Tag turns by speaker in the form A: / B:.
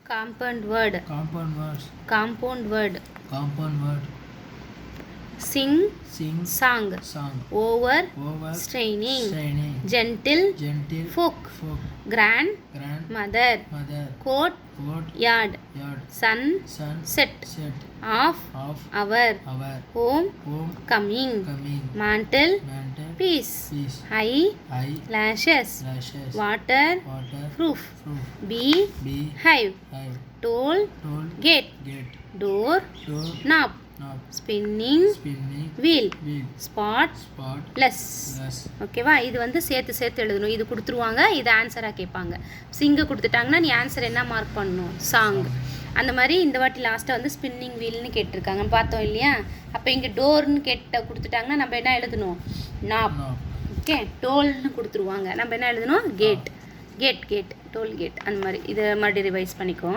A: Compound word.
B: Compound words.
A: Compound word.
B: Compound word.
A: Sing.
B: Sing.
A: Song.
B: Song.
A: Over.
B: Over.
A: Straining.
B: Straining.
A: Gentle.
B: Gentle.
A: Folk.
B: Folk.
A: Grand.
B: Grand.
A: Mother.
B: Mother.
A: Coat.
B: Coat.
A: Yard.
B: Yard.
A: Sun.
B: Sun.
A: Set.
B: Set.
A: Off.
B: Off.
A: Hour.
B: Hour.
A: Home.
B: Home.
A: Coming.
B: Coming.
A: Mantle.
B: Mantle.
A: Peace.
B: Peace.
A: High.
B: Eye.
A: Lashes.
B: Lashes.
A: Water.
B: Water.
A: Proof.
B: Proof.
A: Bee.
B: Bee.
A: Hive.
B: Hive.
A: Toll.
B: Toll.
A: Gate.
B: Gate.
A: Door.
B: Door.
A: Knob.
B: Knob.
A: Spinning.
B: Spinning.
A: Wheel.
B: Wheel.
A: Spot.
B: Spot.
A: Less.
B: Less.
A: ஓகேவா? இது வந்து சேர்த்து எழுதணும். இது கொடுத்துருவாங்க, இது ஆன்சராக கேட்பாங்க. சிங்கு கொடுத்துட்டாங்கன்னா நீ ஆன்சர் என்ன மார்க் பண்ணணும்? சாங். அந்த மாதிரி இந்த வாட்டி லாஸ்ட்டாக வந்து ஸ்பின்னிங் வீல்னு கேட்டிருக்காங்க, பார்த்தோம் இல்லையா? அப்போ இங்கே டோர்னு கொடுத்துட்டாங்கன்னா நம்ம என்ன எழுதணும்? நாப். ஓகே. டோல்னு கொடுத்துருவாங்க, நம்ம என்ன எழுதணும்? கேட். கேட். Toll gate. அந்த மாதிரி இதை மறுபடியும் ரிவைஸ் பண்ணிக்கோ.